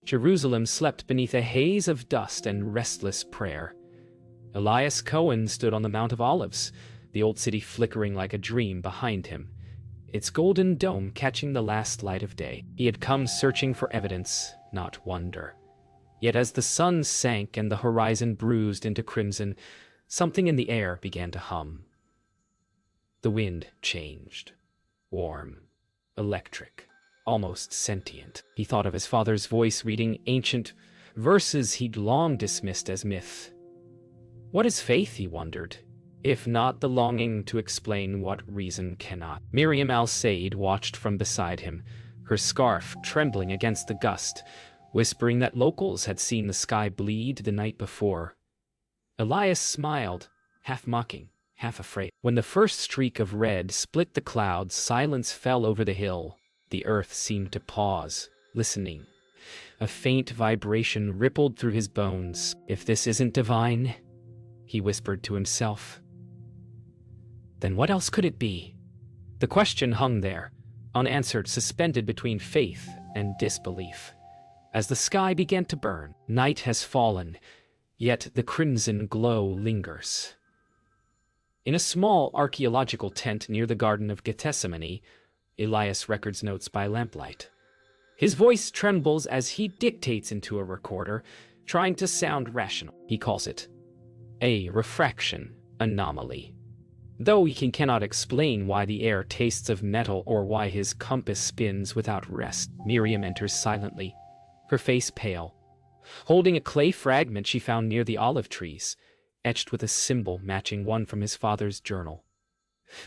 Jerusalem slept beneath a haze of dust and restless prayer. Elias Cohen stood on the Mount of Olives, the old city flickering like a dream behind him, its golden dome catching the last light of day. He had come searching for evidence, not wonder. Yet as the sun sank and the horizon bruised into crimson, something in the air began to hum. The wind changed. Warm, electric, almost sentient. He thought of his father's voice reading ancient verses he'd long dismissed as myth. What is faith, he wondered, if not the longing to explain what reason cannot? Miriam al-Said watched from beside him, her scarf trembling against the gust, whispering that locals had seen the sky bleed the night before. Elias smiled, half mocking, half afraid. When the first streak of red split the clouds, silence fell over the hill. The earth seemed to pause, listening. A faint vibration rippled through his bones. If this isn't divine, he whispered to himself, then what else could it be? The question hung there, unanswered, suspended between faith and disbelief. As the sky began to burn, night has fallen, yet the crimson glow lingers. In a small archaeological tent near the Garden of Gethsemane, Elias records notes by lamplight. His voice trembles as he dictates into a recorder, trying to sound rational. He calls it a refraction anomaly. Though he cannot explain why the air tastes of metal or why his compass spins without rest. Miriam enters silently, her face pale, holding a clay fragment she found near the olive trees, etched with a symbol matching one from his father's journal.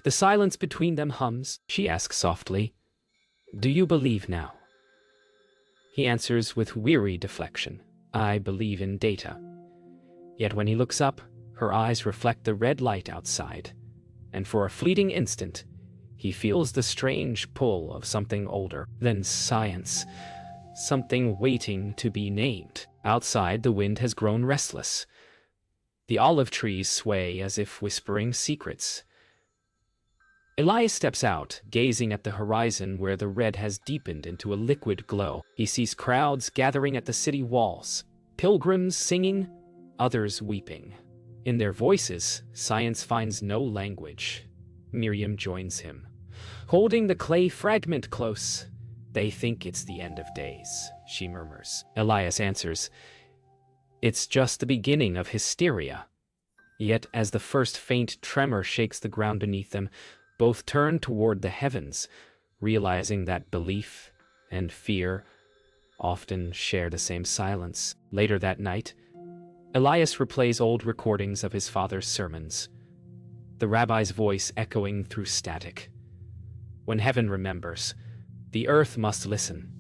The silence between them hums. She asks softly, "Do you believe now?" He answers with weary deflection, "I believe in data." Yet when he looks up, her eyes reflect the red light outside, and for a fleeting instant, he feels the strange pull of something older than science, something waiting to be named. Outside, the wind has grown restless. The olive trees sway as if whispering secrets. Elias steps out, gazing at the horizon where the red has deepened into a liquid glow. He sees crowds gathering at the city walls, pilgrims singing, others weeping. In their voices, science finds no language. Miriam joins him, holding the clay fragment close. "They think it's the end of days," she murmurs. Elias answers, "It's just the beginning of hysteria." Yet as the first faint tremor shakes the ground beneath them, both turn toward the heavens, realizing that belief and fear often share the same silence. Later that night, Elias replays old recordings of his father's sermons, the rabbi's voice echoing through static. When heaven remembers, the earth must listen.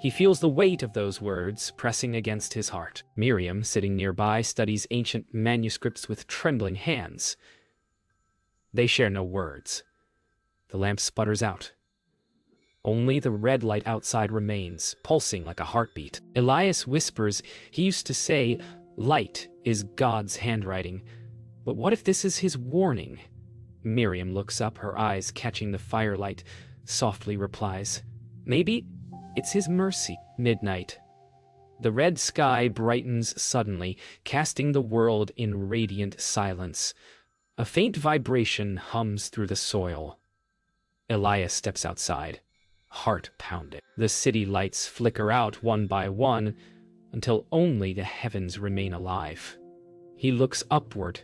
He feels the weight of those words pressing against his heart. Miriam, sitting nearby, studies ancient manuscripts with trembling hands. They share no words. The lamp sputters out. Only the red light outside remains, pulsing like a heartbeat. Elias whispers, he used to say, "Light is God's handwriting." But what if this is his warning? Miriam looks up, her eyes catching the firelight, softly replies, "Maybe it's his mercy." Midnight. The red sky brightens suddenly, casting the world in radiant silence. A faint vibration hums through the soil. Elias steps outside, heart pounding. The city lights flicker out one by one, until only the heavens remain alive. He looks upward,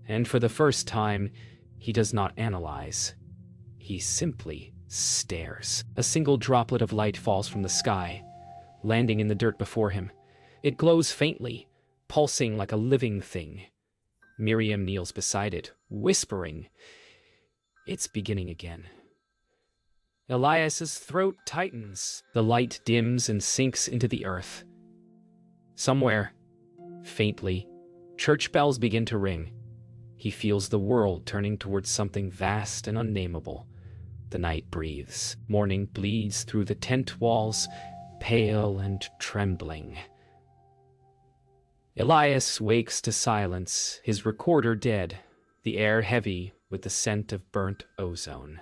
and for the first time, he does not analyze. He simply stares. A single droplet of light falls from the sky, landing in the dirt before him. It glows faintly, pulsing like a living thing. Miriam kneels beside it, whispering, "It's beginning again." Elias's throat tightens. The light dims and sinks into the earth. Somewhere, faintly, church bells begin to ring. He feels the world turning towards something vast and unnameable. The night breathes. Morning bleeds through the tent walls, pale and trembling. Elias wakes to silence, his recorder dead, the air heavy with the scent of burnt ozone.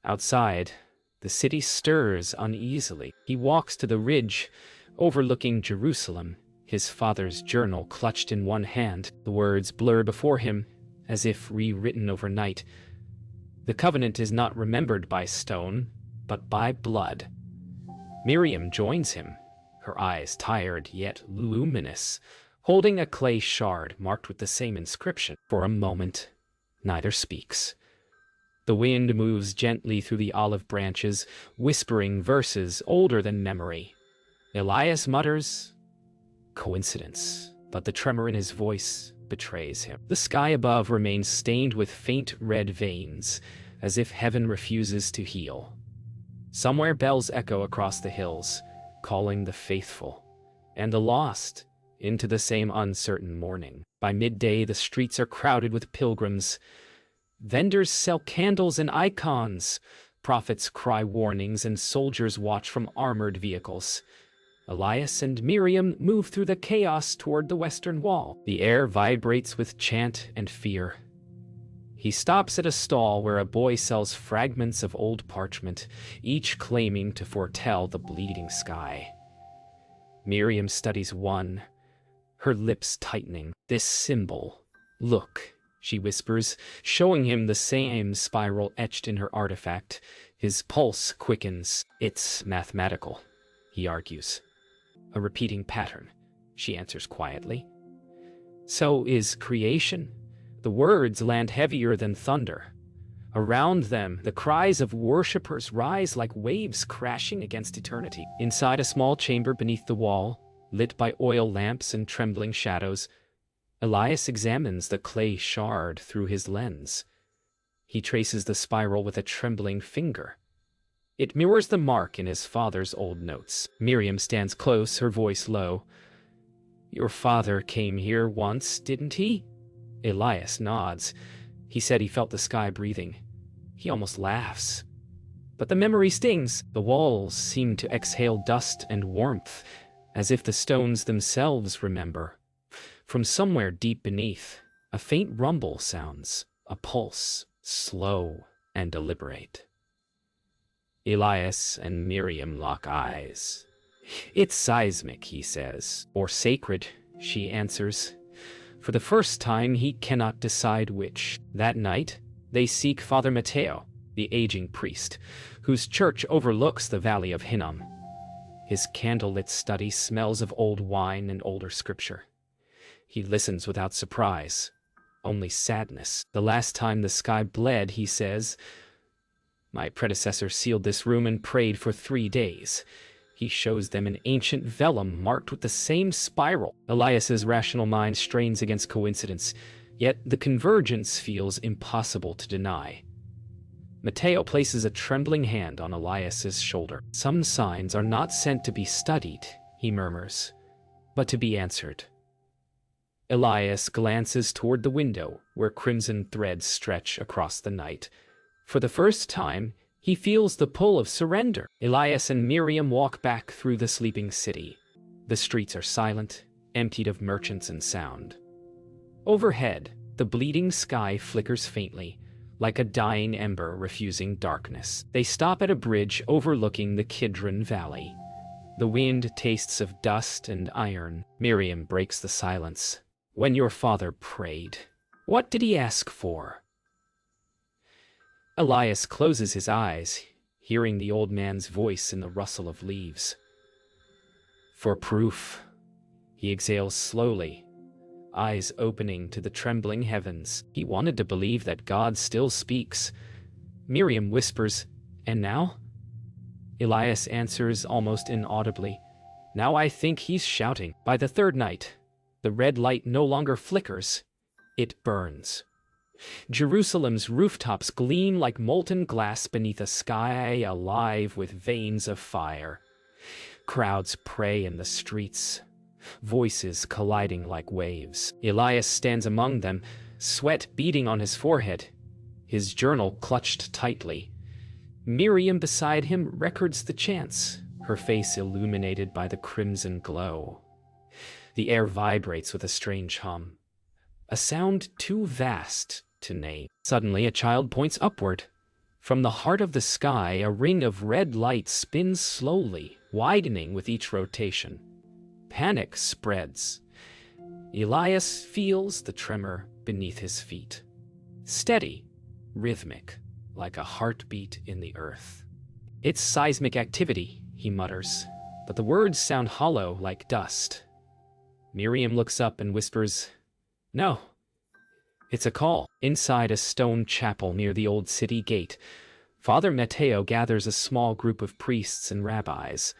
Outside, the city stirs uneasily. He walks to the ridge, overlooking Jerusalem, his father's journal clutched in one hand. The words blur before him, as if rewritten overnight. The covenant is not remembered by stone, but by blood. Miriam joins him, her eyes tired yet luminous, holding a clay shard marked with the same inscription. For a moment, neither speaks. The wind moves gently through the olive branches, whispering verses older than memory. Elias mutters, "Coincidence," but the tremor in his voice betrays him. The sky above remains stained with faint red veins, as if heaven refuses to heal. Somewhere bells echo across the hills, calling the faithful and the lost into the same uncertain morning. By midday, the streets are crowded with pilgrims. Vendors sell candles and icons, prophets cry warnings, and soldiers watch from armored vehicles. Elias and Miriam move through the chaos toward the western wall. The air vibrates with chant and fear. He stops at a stall where a boy sells fragments of old parchment, each claiming to foretell the bleeding sky. Miriam studies one, her lips tightening. "This symbol. Look," she whispers, showing him the same spiral etched in her artifact. His pulse quickens. "It's mathematical," he argues. "A repeating pattern," she answers quietly. "So is creation." The words land heavier than thunder. Around them, the cries of worshippers rise like waves crashing against eternity. Inside a small chamber beneath the wall, lit by oil lamps and trembling shadows, Elias examines the clay shard through his lens. He traces the spiral with a trembling finger. It mirrors the mark in his father's old notes. Miriam stands close, her voice low. "Your father came here once, didn't he?" Elias nods. He said he felt the sky breathing. He almost laughs. But the memory stings. The walls seem to exhale dust and warmth, as if the stones themselves remember. From somewhere deep beneath, a faint rumble sounds, a pulse, slow and deliberate. Elias and Miriam lock eyes. "It's seismic," he says. "Or sacred," she answers. For the first time, he cannot decide which. That night, they seek Father Matteo, the aging priest, whose church overlooks the valley of Hinnom. His candlelit study smells of old wine and older scripture. He listens without surprise, only sadness. "The last time the sky bled," he says, "my predecessor sealed this room and prayed for 3 days. He shows them an ancient vellum marked with the same spiral." Elias's rational mind strains against coincidence, yet the convergence feels impossible to deny. Matteo places a trembling hand on Elias's shoulder. "Some signs are not sent to be studied," he murmurs, "but to be answered." Elias glances toward the window, where crimson threads stretch across the night. For the first time, he feels the pull of surrender. Elias and Miriam walk back through the sleeping city. The streets are silent, emptied of merchants and sound. Overhead, the bleeding sky flickers faintly, like a dying ember refusing darkness. They stop at a bridge overlooking the Kidron Valley. The wind tastes of dust and iron. Miriam breaks the silence. "When your father prayed, what did he ask for?" Elias closes his eyes, hearing the old man's voice in the rustle of leaves. "For proof," he exhales slowly, eyes opening to the trembling heavens. He wanted to believe that God still speaks. Miriam whispers, "And now?" Elias answers almost inaudibly, "Now I think he's shouting." By the third night, the red light no longer flickers, it burns. Jerusalem's rooftops gleam like molten glass beneath a sky alive with veins of fire. Crowds pray in the streets, voices colliding like waves. Elias stands among them, sweat beading on his forehead, his journal clutched tightly. Miriam beside him records the chants, her face illuminated by the crimson glow. The air vibrates with a strange hum, a sound too vast to name. Suddenly, a child points upward. From the heart of the sky, a ring of red light spins slowly, widening with each rotation. Panic spreads. Elias feels the tremor beneath his feet. Steady, rhythmic, like a heartbeat in the earth. "It's seismic activity," he mutters, but the words sound hollow like dust. Miriam looks up and whispers, "No, it's a call." Inside a stone chapel near the old city gate, Father Matteo gathers a small group of priests and rabbis.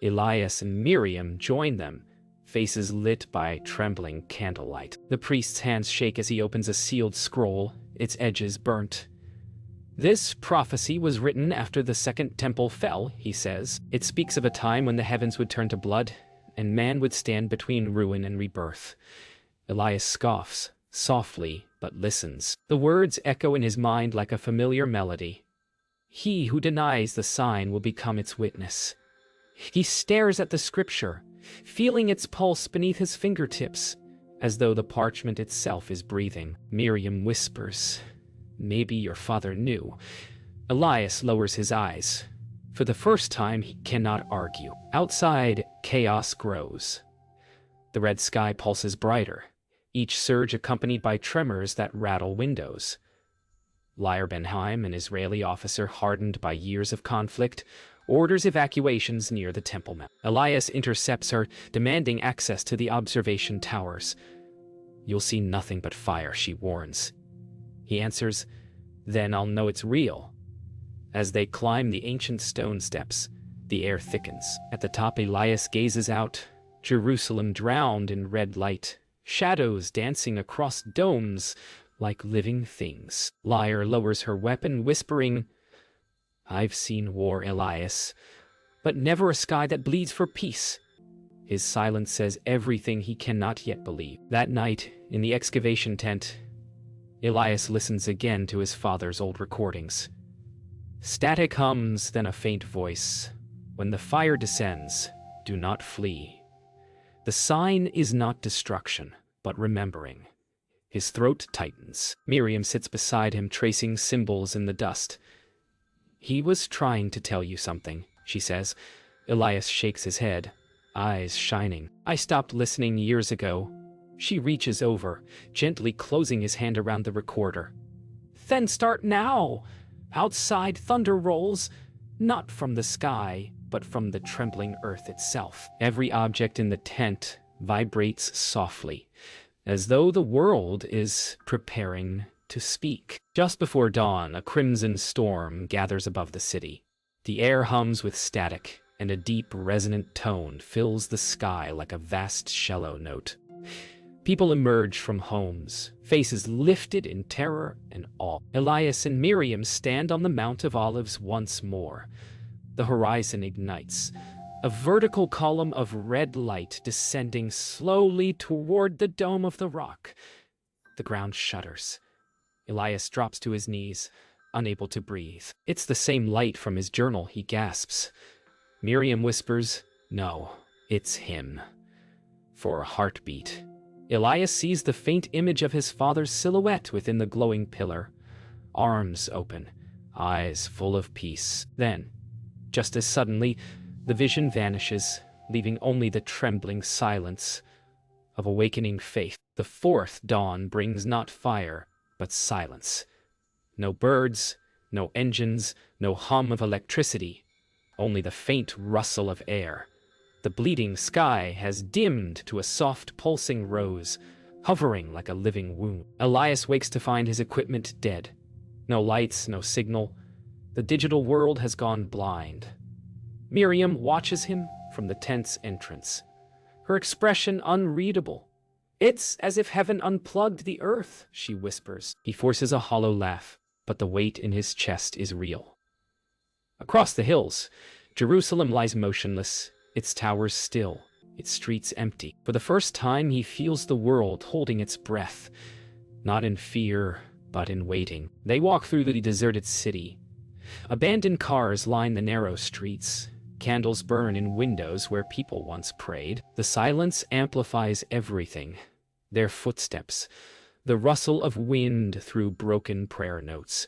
Elias and Miriam join them, faces lit by trembling candlelight. The priest's hands shake as he opens a sealed scroll, its edges burnt. "This prophecy was written after the Second Temple fell," he says. "It speaks of a time when the heavens would turn to blood, and man would stand between ruin and rebirth." Elias scoffs, softly, but listens. The words echo in his mind like a familiar melody. "He who denies the sign will become its witness." He stares at the scripture, feeling its pulse beneath his fingertips, as though the parchment itself is breathing. Miriam whispers, "Maybe your father knew." Elias lowers his eyes. For the first time, he cannot argue. Outside, chaos grows. The red sky pulses brighter, each surge accompanied by tremors that rattle windows. Lior Benheim, an Israeli officer hardened by years of conflict, orders evacuations near the Temple Mount. Elias intercepts her, demanding access to the observation towers. "You'll see nothing but fire," she warns. He answers, "Then I'll know it's real." As they climb the ancient stone steps, the air thickens. At the top, Elias gazes out, Jerusalem drowned in red light, shadows dancing across domes like living things. Lior lowers her weapon, whispering, "I've seen war, Elias, but never a sky that bleeds for peace." His silence says everything he cannot yet believe. That night, in the excavation tent, Elias listens again to his father's old recordings. Static hums, then a faint voice. "When the fire descends, do not flee." The sign is not destruction, but remembering. His throat tightens. Miriam sits beside him, tracing symbols in the dust. "He was trying to tell you something," she says. Elias shakes his head, eyes shining. "I stopped listening years ago." She reaches over, gently closing his hand around the recorder. "Then start now!" Outside, thunder rolls, not from the sky, but from the trembling earth itself. Every object in the tent vibrates softly, as though the world is preparing to speak. Just before dawn, a crimson storm gathers above the city. The air hums with static, and a deep, resonant tone fills the sky like a vast cello note. People emerge from homes, faces lifted in terror and awe. Elias and Miriam stand on the Mount of Olives once more. The horizon ignites, a vertical column of red light descending slowly toward the dome of the rock. The ground shudders. Elias drops to his knees, unable to breathe. "It's the same light from his journal," he gasps. Miriam whispers, "No, it's him." For a heartbeat, Elias sees the faint image of his father's silhouette within the glowing pillar. Arms open, eyes full of peace. Then, just as suddenly, the vision vanishes, leaving only the trembling silence of awakening faith. The fourth dawn brings not fire, but silence. No birds, no engines, no hum of electricity, only the faint rustle of air. The bleeding sky has dimmed to a soft pulsing rose, hovering like a living wound. Elias wakes to find his equipment dead. No lights, no signal. The digital world has gone blind. Miriam watches him from the tent's entrance, her expression unreadable. "It's as if heaven unplugged the earth," she whispers. He forces a hollow laugh, but the weight in his chest is real. Across the hills, Jerusalem lies motionless, its towers still, its streets empty. For the first time, he feels the world holding its breath, not in fear, but in waiting. They walk through the deserted city. Abandoned cars line the narrow streets. Candles burn in windows where people once prayed. The silence amplifies everything. Their footsteps, the rustle of wind through broken prayer notes,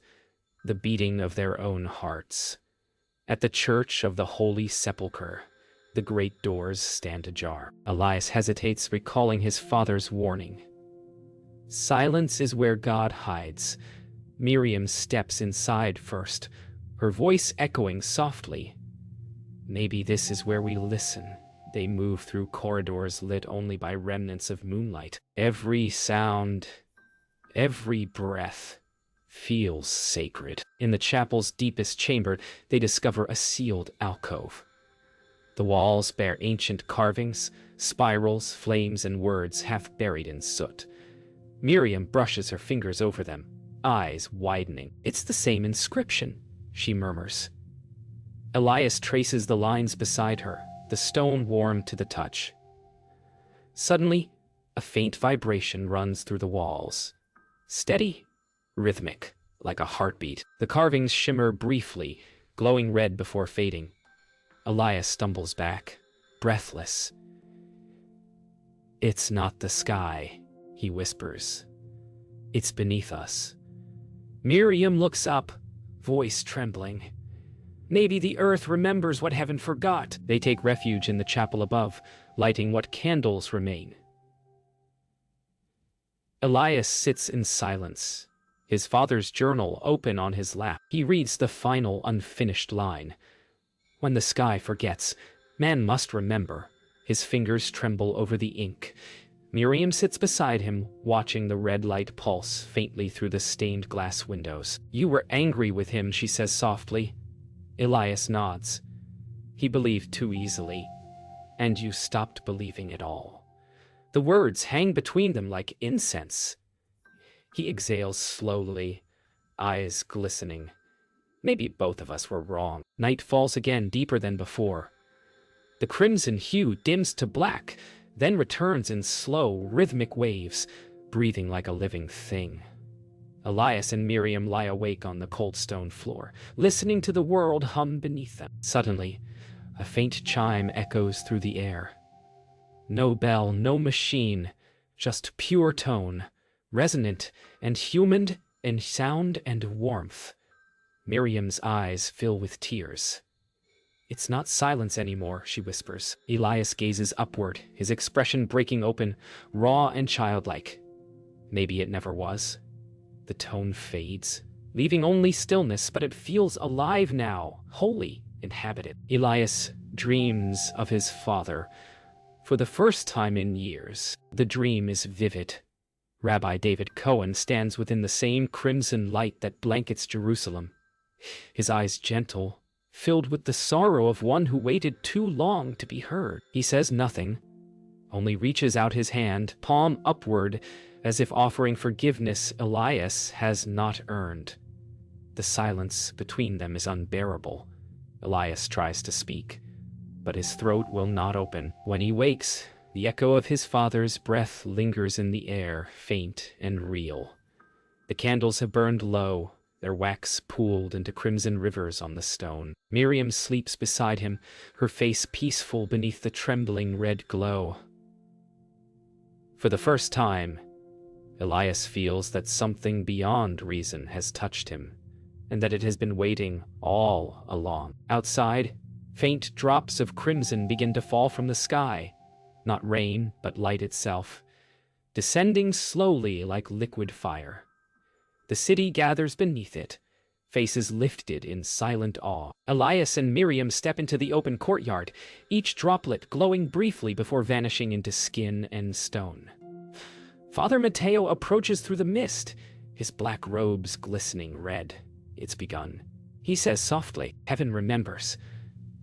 the beating of their own hearts. At the Church of the Holy Sepulchre, the great doors stand ajar. Elias hesitates, recalling his father's warning. Silence is where God hides. Miriam steps inside first, her voice echoing softly. Maybe this is where we listen. They move through corridors lit only by remnants of moonlight. Every sound, every breath feels sacred. In the chapel's deepest chamber, they discover a sealed alcove. The walls bear ancient carvings, spirals, flames, and words half buried in soot. Miriam brushes her fingers over them, eyes widening. It's the same inscription, she murmurs. Elias traces the lines beside her, the stone warm to the touch. Suddenly, a faint vibration runs through the walls. Steady, rhythmic, like a heartbeat. The carvings shimmer briefly, glowing red before fading. Elias stumbles back, breathless. "It's not the sky," he whispers. "It's beneath us." Miriam looks up, voice trembling. Maybe the earth remembers what heaven forgot. They take refuge in the chapel above, lighting what candles remain. Elias sits in silence, his father's journal open on his lap. He reads the final unfinished line. "When the sky forgets, man must remember." His fingers tremble over the ink. Miriam sits beside him, watching the red light pulse faintly through the stained glass windows. "You were angry with him," she says softly. Elias nods. "He believed too easily, and you stopped believing at all." The words hang between them like incense. He exhales slowly, eyes glistening. Maybe both of us were wrong. Night falls again, deeper than before. The crimson hue dims to black, then returns in slow, rhythmic waves, breathing like a living thing. Elias and Miriam lie awake on the cold stone floor, listening to the world hum beneath them. Suddenly, a faint chime echoes through the air. No bell, no machine, just pure tone, resonant and human in sound and warmth. Miriam's eyes fill with tears. "It's not silence anymore," she whispers. Elias gazes upward, his expression breaking open, raw and childlike. Maybe it never was. The tone fades, leaving only stillness, but it feels alive now, wholly inhabited. Elias dreams of his father for the first time in years. The dream is vivid. Rabbi David Cohen stands within the same crimson light that blankets Jerusalem. His eyes gentle, filled with the sorrow of one who waited too long to be heard. He says nothing, only reaches out his hand, palm upward, as if offering forgiveness Elias has not earned. The silence between them is unbearable. Elias tries to speak, but his throat will not open. When he wakes, the echo of his father's breath lingers in the air, faint and real. The candles have burned low, their wax pooled into crimson rivers on the stone. Miriam sleeps beside him, her face peaceful beneath the trembling red glow. For the first time, Elias feels that something beyond reason has touched him, and that it has been waiting all along. Outside, faint drops of crimson begin to fall from the sky, not rain, but light itself, descending slowly like liquid fire. The city gathers beneath it, faces lifted in silent awe. Elias and Miriam step into the open courtyard, each droplet glowing briefly before vanishing into skin and stone. Father Mateo approaches through the mist, his black robes glistening red. "It's begun," he says softly. "Heaven remembers."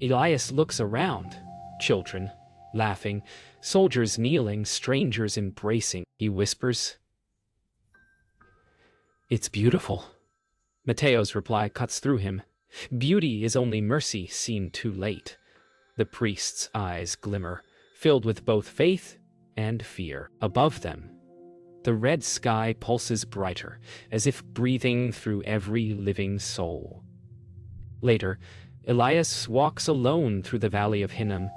Elias looks around. Children, laughing, soldiers kneeling, strangers embracing. He whispers, "It's beautiful." Mateo's reply cuts through him. Beauty is only mercy seen too late. The priest's eyes glimmer, filled with both faith and fear. Above them, the red sky pulses brighter, as if breathing through every living soul. Later, Elias walks alone through the valley of Hinnom.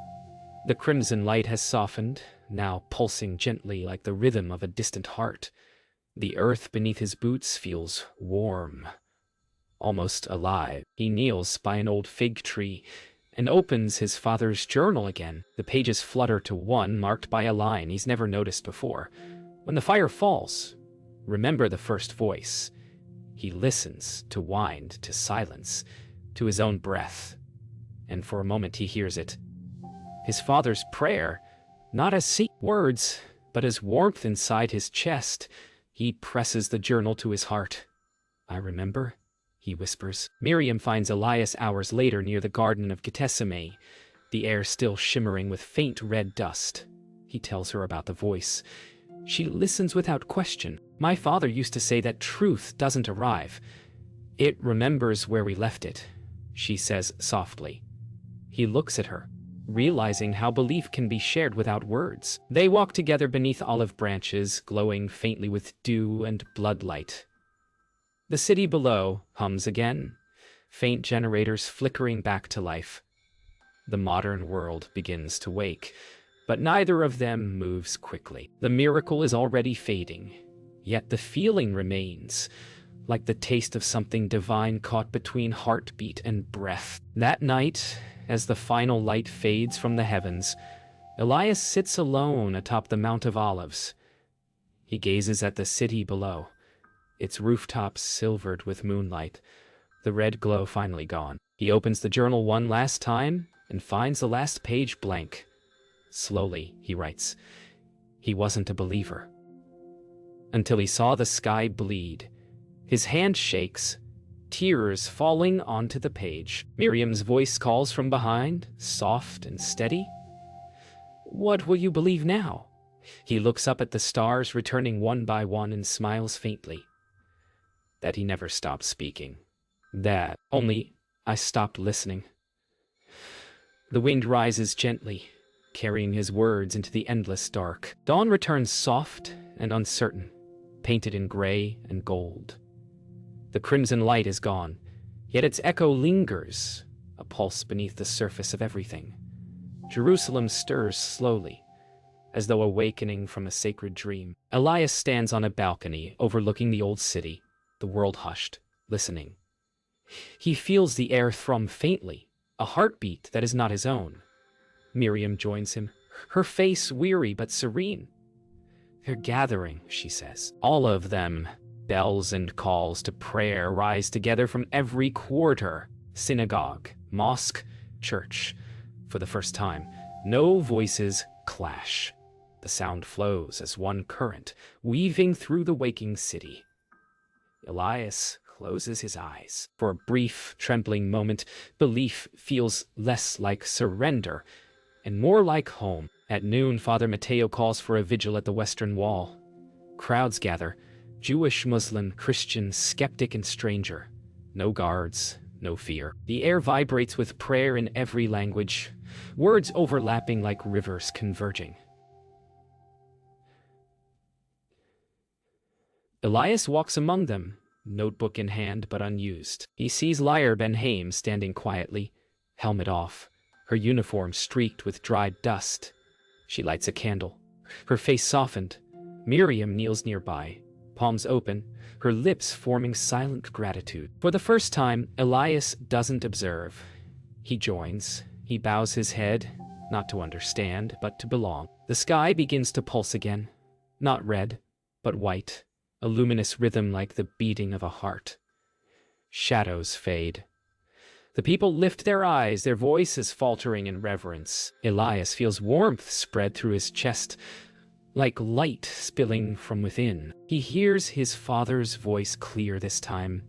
The crimson light has softened, now pulsing gently like the rhythm of a distant heart. The earth beneath his boots feels warm, almost alive. He kneels by an old fig tree and opens his father's journal again. The pages flutter to one marked by a line he's never noticed before. When the fire falls, remember the first voice. He listens to wind, to silence, to his own breath. And for a moment he hears it. His father's prayer, not as words, but as warmth inside his chest. He presses the journal to his heart. I remember, he whispers. Miriam finds Elias hours later near the Garden of Gethsemane, the air still shimmering with faint red dust. He tells her about the voice. She listens without question. My father used to say that truth doesn't arrive. It remembers where we left it, she says softly. He looks at her, realizing how belief can be shared without words. They walk together beneath olive branches, glowing faintly with dew and bloodlight. The city below hums again, faint generators flickering back to life. The modern world begins to wake, but neither of them moves quickly. The miracle is already fading, yet the feeling remains, like the taste of something divine caught between heartbeat and breath. That night, as the final light fades from the heavens, Elias sits alone atop the Mount of Olives. He gazes at the city below, its rooftops silvered with moonlight, the red glow finally gone. He opens the journal one last time and finds the last page blank. Slowly, he writes, he wasn't a believer. Until he saw the sky bleed. His hand shakes, tears falling onto the page. Miriam's voice calls from behind, soft and steady. What will you believe now? He looks up at the stars returning one by one and smiles faintly. That he never stopped speaking. That only I stopped listening. The wind rises gently, carrying his words into the endless dark. Dawn returns soft and uncertain, painted in gray and gold. The crimson light is gone, yet its echo lingers, a pulse beneath the surface of everything. Jerusalem stirs slowly, as though awakening from a sacred dream. Elias stands on a balcony overlooking the old city, the world hushed, listening. He feels the air thrum faintly, a heartbeat that is not his own. Miriam joins him, her face weary but serene. They're gathering, she says. All of them. Bells and calls to prayer rise together from every quarter. Synagogue, mosque, church. For the first time, no voices clash. The sound flows as one current, weaving through the waking city. Elias closes his eyes. For a brief, trembling moment, belief feels less like surrender and more like home. At noon, Father Mateo calls for a vigil at the Western Wall. Crowds gather, Jewish, Muslim, Christian, skeptic, and stranger. No guards, no fear. The air vibrates with prayer in every language, words overlapping like rivers converging. Elias walks among them, notebook in hand but unused. He sees Lyre Ben-Haim standing quietly, helmet off, her uniform streaked with dried dust. She lights a candle, her face softened. Miriam kneels nearby, palms open, her lips forming silent gratitude. For the first time, Elias doesn't observe. He joins. He bows his head, not to understand, but to belong. The sky begins to pulse again, not red, but white. A luminous rhythm like the beating of a heart. Shadows fade. The people lift their eyes, their voices faltering in reverence. Elias feels warmth spread through his chest, like light spilling from within. He hears his father's voice clear this time.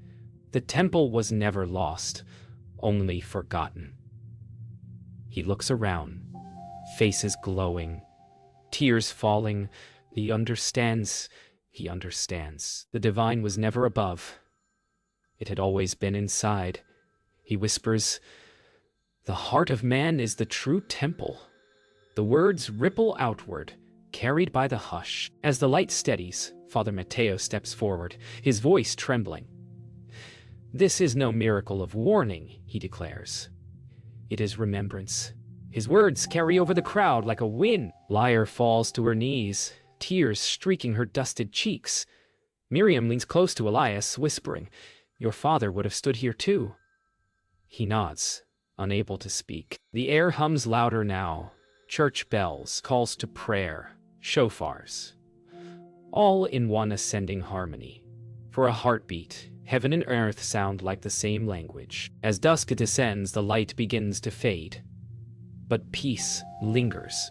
The temple was never lost, only forgotten. He looks around, faces glowing, tears falling. He understands. The divine was never above. It had always been inside. He whispers, "The heart of man is the true temple." The words ripple outward, carried by the hush. As the light steadies, Father Mateo steps forward, his voice trembling. "This is no miracle of warning," he declares. "It is remembrance." His words carry over the crowd like a wind. Lyre falls to her knees, tears streaking her dusted cheeks. Miriam leans close to Elias, whispering, Your father would have stood here too. He nods, unable to speak. The air hums louder now. Church bells, calls to prayer, shofars. All in one ascending harmony. For a heartbeat, heaven and earth sound like the same language. As dusk descends, the light begins to fade. But peace lingers.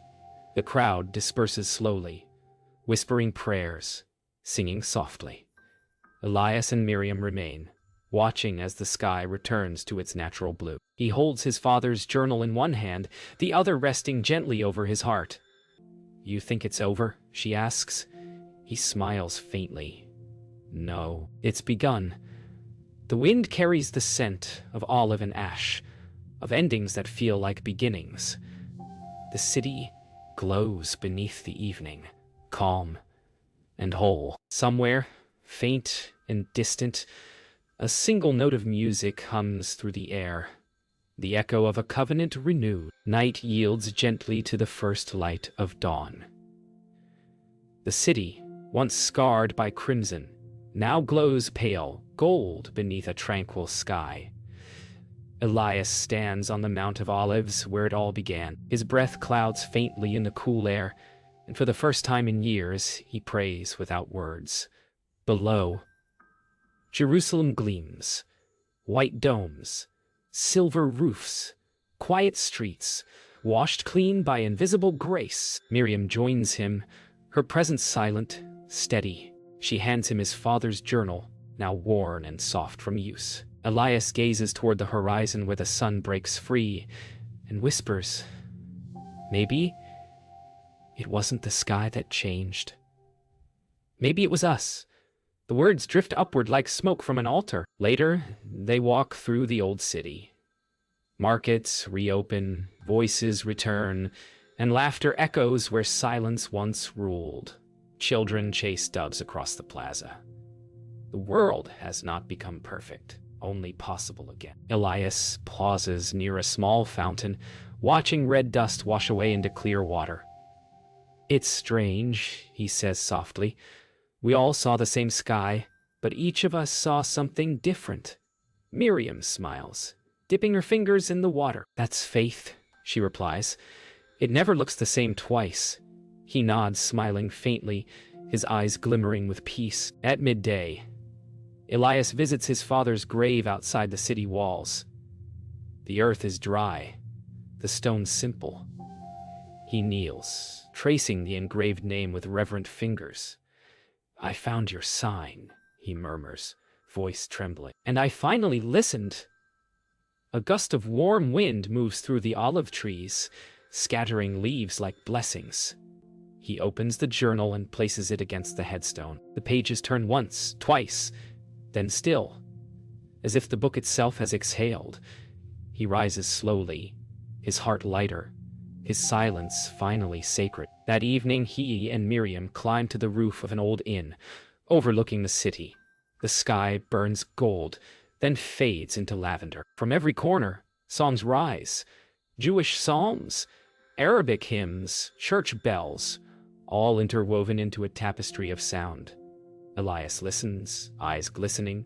The crowd disperses slowly, whispering prayers, singing softly. Elias and Miriam remain, watching as the sky returns to its natural blue. He holds his father's journal in one hand, the other resting gently over his heart. "You think it's over?" she asks. He smiles faintly. "No, it's begun." The wind carries the scent of olive and ash, of endings that feel like beginnings. The city glows beneath the evening, calm and whole. Somewhere, faint and distant, a single note of music hums through the air, the echo of a covenant renewed. Night yields gently to the first light of dawn. The city, once scarred by crimson, now glows pale gold beneath a tranquil sky. Elias stands on the Mount of Olives where it all began. His breath clouds faintly in the cool air, and for the first time in years, he prays without words. Below, Jerusalem gleams. White domes, silver roofs, quiet streets, washed clean by invisible grace. Miriam joins him, her presence silent, steady. She hands him his father's journal, now worn and soft from use. Elias gazes toward the horizon where the sun breaks free and whispers, "Maybe it wasn't the sky that changed. Maybe it was us." The words drift upward like smoke from an altar. Later, they walk through the old city. Markets reopen, voices return, and laughter echoes where silence once ruled. Children chase doves across the plaza. The world has not become perfect, only possible again. Elias pauses near a small fountain, watching red dust wash away into clear water. "It's strange," he says softly. "We all saw the same sky, but each of us saw something different." Miriam smiles, dipping her fingers in the water. "That's faith," she replies. "It never looks the same twice." He nods, smiling faintly, his eyes glimmering with peace. At midday, Elias visits his father's grave outside the city walls. The earth is dry, the stones simple. He kneels, tracing the engraved name with reverent fingers. "I found your sign," he murmurs, voice trembling. "And I finally listened." A gust of warm wind moves through the olive trees, scattering leaves like blessings. He opens the journal and places it against the headstone. The pages turn once, twice, then still, as if the book itself has exhaled. He rises slowly, his heart lighter, his silence finally sacred. That evening, he and Miriam climb to the roof of an old inn, overlooking the city. The sky burns gold, then fades into lavender. From every corner, songs rise. Jewish psalms, Arabic hymns, church bells, all interwoven into a tapestry of sound. Elias listens, eyes glistening.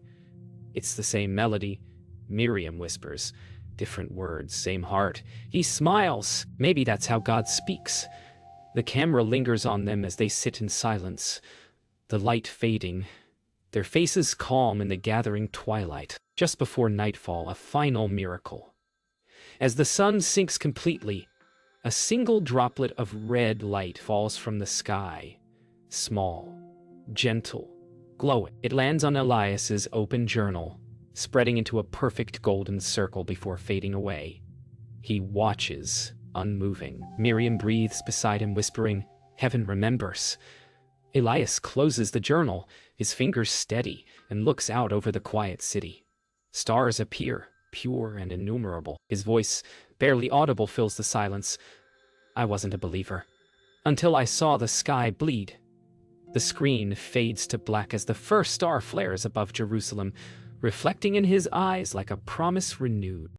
It's the same melody. Miriam whispers, different words, same heart. He smiles. Maybe that's how God speaks. The camera lingers on them as they sit in silence, the light fading, their faces calm in the gathering twilight. Just before nightfall, a final miracle. As the sun sinks completely, a single droplet of red light falls from the sky, small, gentle, glowing. It lands on Elias's open journal, spreading into a perfect golden circle before fading away. He watches, unmoving. Miriam breathes beside him, whispering, "Heaven remembers." Elias closes the journal, his fingers steady, and looks out over the quiet city. Stars appear, pure and innumerable. His voice, barely audible, fills the silence. "I wasn't a believer, until I saw the sky bleed." The screen fades to black as the first star flares above Jerusalem, reflecting in his eyes like a promise renewed.